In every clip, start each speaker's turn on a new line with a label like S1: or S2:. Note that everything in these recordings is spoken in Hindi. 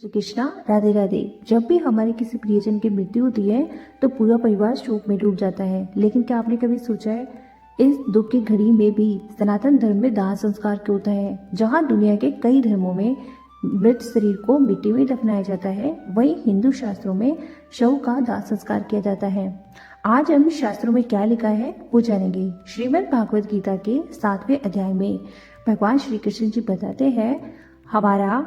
S1: श्री कृष्णा, राधे राधे। जब भी हमारे किसी प्रियजन की मृत्यु होती है तो पूरा परिवार शोक में डूब जाता है। लेकिन क्या आपने कभी सोचा है, इस दुख की घड़ी में भी सनातन धर्म में दाह संस्कार क्यों होता है? जहाँ दुनिया के कई धर्मों में मृत शरीर को मिट्टी में दफनाया जाता है, वहीं हिंदू शास्त्रों में शव का दाह संस्कार किया जाता है। आज हम शास्त्रों में क्या लिखा है वो जानेंगे। श्रीमद् भागवत गीता के 7वें अध्याय में भगवान श्री कृष्ण जी बताते हैं, हमारा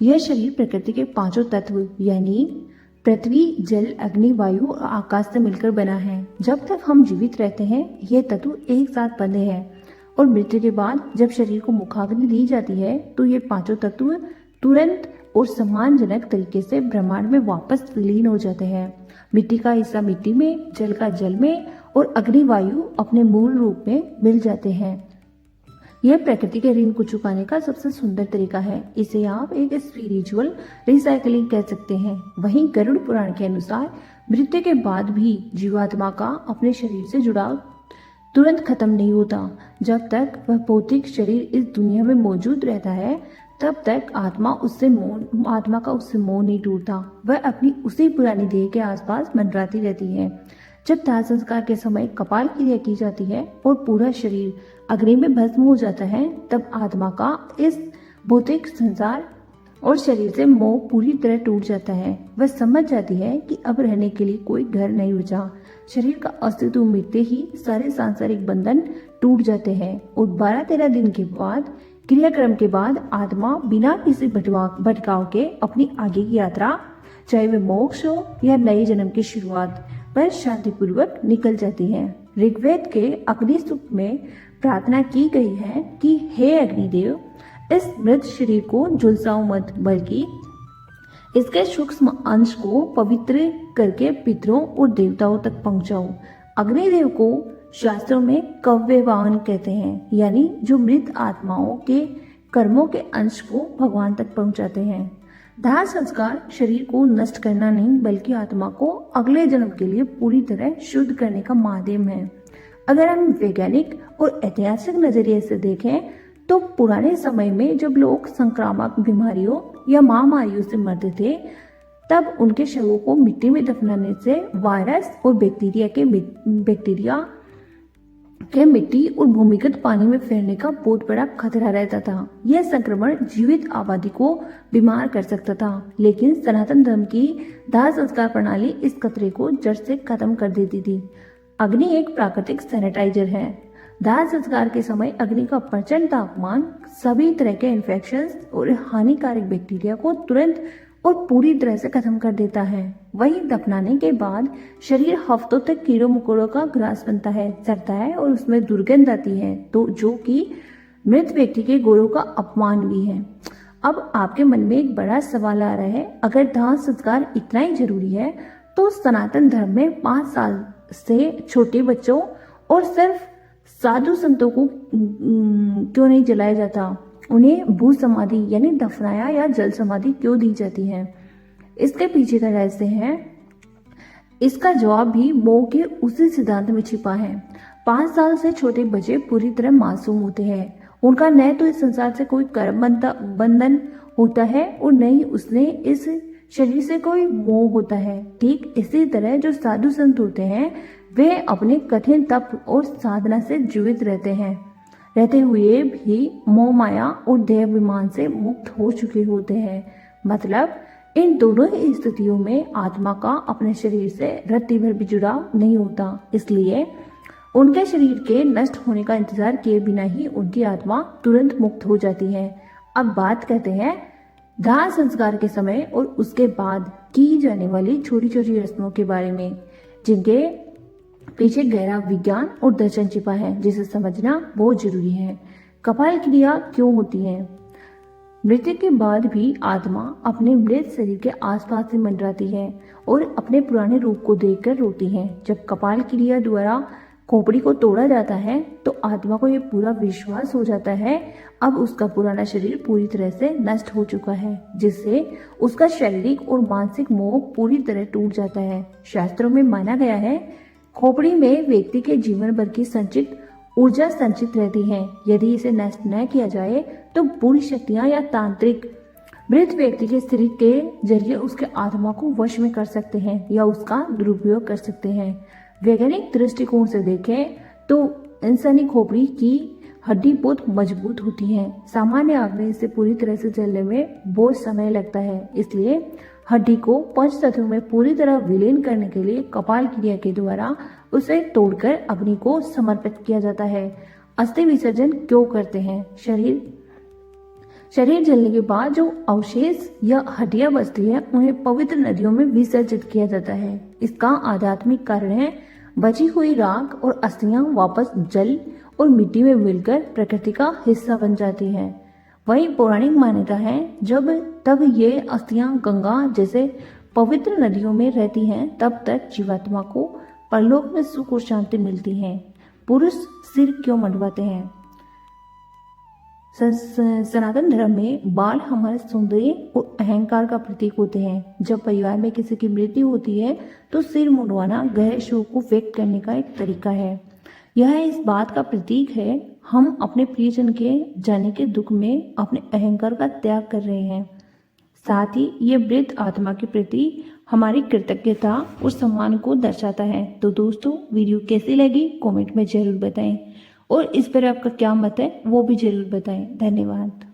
S1: यह शरीर प्रकृति के पांचों तत्व यानी पृथ्वी, जल, अग्नि, वायु और आकाश से मिलकर बना है। जब तक हम जीवित रहते हैं ये तत्व एक साथ बंधे हैं और मृत्यु के बाद जब शरीर को मुखाग्नि दी जाती है तो ये पांचों तत्व तुरंत और सम्मानजनक तरीके से ब्रह्मांड में वापस विलीन हो जाते हैं। मिट्टी का हिस्सा मिट्टी में, जल का जल में और अग्नि, वायु अपने मूल रूप में मिल जाते हैं। यह प्रकृति के ऋण को चुकाने का सबसे सुंदर तरीका है। इसे आप एक स्पिरिचुअल रिसाइकलिंग कह सकते हैं। वहीं गरुड़ पुराण के अनुसार मृत्यु के बाद भी जीवात्मा का अपने शरीर से जुड़ाव तुरंत खत्म नहीं होता। जब तक वह भौतिक शरीर इस दुनिया में मौजूद रहता है तब तक आत्मा का उससे मोह नहीं टूटता। वह अपनी उसी पुरानी देह के आसपास मंडराती रहती है। जब दाह संस्कार के समय कपाल क्रिया की जाती है और पूरा शरीर अग्नि में भस्म हो जाता है, तब आत्मा का इस भौतिक संसार और शरीर से मोह पूरी तरह टूट जाता है। वह समझ जाती है कि अब रहने के लिए कोई घर नहीं बचा। शरीर का अस्तित्व मिटते ही सारे सांसारिक बंधन टूट जाते हैं और 12-13 दिन के बाद क्रियाक्रम के बाद आत्मा बिना किसी भटकाव के अपनी आगे की यात्रा, चाहे वह मोक्ष हो या नए जन्म की शुरुआत, पर शांतिपूर्वक निकल जाती है। ऋग्वेद के अग्नि सूक्त में प्रार्थना की गई है कि हे अग्निदेव, इस मृत शरीर को झुलसाओ मत, बल्कि इसके सूक्ष्म अंश को पवित्र करके पितरों और देवताओं तक पहुंचाओ। अग्निदेव को शास्त्रों में कव्यवाहन कहते हैं, यानी जो मृत आत्माओं के कर्मों के अंश को भगवान तक पहुंचाते हैं। दाह संस्कार शरीर को नष्ट करना नहीं बल्कि आत्मा को अगले जन्म के लिए पूरी तरह शुद्ध करने का माध्यम है। अगर हम वैज्ञानिक और ऐतिहासिक नजरिए से देखें तो पुराने समय में जब लोग संक्रामक बीमारियों या महामारियों से मरते थे तब उनके शवों को मिट्टी में दफनाने से वायरस और बैक्टीरिया के मिट्टी और भूमिगत पानी में फैलने का बहुत बड़ा खतरा रहता था। यह संक्रमण जीवित आबादी को बीमार कर सकता था, लेकिन सनातन धर्म की दाह संस्कार प्रणाली इस खतरे को जड़ से खत्म कर देती थी। अग्नि एक प्राकृतिक सैनिटाइजर है। दाह संस्कार के समय अग्नि का प्रचंड तापमान सभी तरह के इन्फेक्शंस और हानिकारक बैक्टीरिया को तुरंत और पूरी तरह से खत्म कर देता है। वहीं दफनाने के बाद शरीर हफ्तों तक कीड़ों मकोड़ों का ग्रास बनता है, सड़ता है और उसमें दुर्गंध आती है, तो जो कि मृत व्यक्ति के गौरव का अपमान भी है। अब आपके मन में एक बड़ा सवाल आ रहा है, अगर दाह संस्कार इतना ही जरूरी है तो सनातन धर्म में 5 साल से छोटे बच्चों और सिर्फ साधु संतों को क्यों नहीं जलाया जाता? उन्हें भू समाधि यानी दफनाया या जल समाधि क्यों दी जाती है? इसके पीछे का रहस्य है। इसका जवाब भी मोह के उसी सिद्धांत में छिपा है। 5 साल से छोटे बच्चे पूरी तरह मासूम होते हैं। उनका न तो इस संसार से कोई कर्म बंधन होता है और न ही उसने इस शरीर से कोई मोह होता है। ठीक इसी तरह जो साधु संत होते हैं वे अपने कठिन तप और साधना से जीवित रहते हुए भी मोह माया और देह अभिमान से मुक्त हो चुके होते हैं। मतलब इन दोनों ही स्थितियों में आत्मा का अपने शरीर से रत्ती भर भी जुड़ाव नहीं होता। इसलिए उनके शरीर के नष्ट होने का इंतजार किए बिना ही उनकी आत्मा तुरंत मुक्त हो जाती है। अब बात करते हैं दाह संस्कार के समय और उसके बाद की जाने वाली छोटी छोटी रस्मों के बारे में, जिनके पीछे गहरा विज्ञान और दर्शन छिपा है, जिसे समझना बहुत जरूरी है। कपाल क्रिया क्यों होती है? मृत्यु के बाद भी आत्मा अपने मृत शरीर के आसपास से मंडराती है और अपने पुराने रूप को देखकर रोती है। जब कपाल क्रिया द्वारा खोपड़ी को तोड़ा जाता है तो आत्मा को यह पूरा विश्वास हो जाता है अब उसका पुराना शरीर पूरी तरह से नष्ट हो चुका है, जिससे उसका शारीरिक और मानसिक मोह पूरी तरह टूट जाता है। शास्त्रों में माना गया है खोपड़ी में व्यक्ति के जीवन भर की संचित ऊर्जा संचित रहती है। यदि इसे नष्ट न किया जाए तो बुरी शक्तियां या तांत्रिक मृत व्यक्ति के शरीर के जरिए उसके आत्मा को वश में कर सकते हैं या उसका दुरुपयोग कर सकते हैं। वैज्ञानिक दृष्टिकोण से देखें तो इंसानी खोपड़ी की हड्डी बहुत मजबूत होती है। सामान्य आग्नेय इसे पूरी तरह से जलने में बहुत समय लगता है, इसलिए हड्डी को पंच तत्वों में पूरी तरह विलीन करने के लिए कपाल क्रिया के द्वारा उसे तोड़कर अग्नि को समर्पित किया जाता है। अस्थि विसर्जन क्यों करते हैं? शरीर जलने के बाद जो अवशेष या हड्डियां बचती है उन्हें पवित्र नदियों में विसर्जित किया जाता है। इसका आध्यात्मिक कारण है बची हुई राख और अस्थियां वापस जल और मिट्टी में मिलकर प्रकृति का हिस्सा बन जाती हैं। वही पौराणिक मान्यता है जब तक ये अस्थियां गंगा जैसे पवित्र नदियों में रहती हैं तब तक जीवात्मा को परलोक में सुख और शांति मिलती है। पुरुष सिर क्यों मंडवाते हैं? सनातन धर्म में बाल हमारे सौंदर्य और अहंकार का प्रतीक होते हैं। जब परिवार में किसी की मृत्यु होती है तो सिर मुंडवाना गहरे शोक को व्यक्त करने का एक तरीका है। यह इस बात का प्रतीक है हम अपने प्रियजन के जाने के दुख में अपने अहंकार का त्याग कर रहे हैं। साथ ही ये मृत आत्मा के प्रति हमारी कृतज्ञता और सम्मान को दर्शाता है। तो दोस्तों, वीडियो कैसी लगी कमेंट में जरूर बताएं और इस पर आपका क्या मत है वो भी जरूर बताएं। धन्यवाद।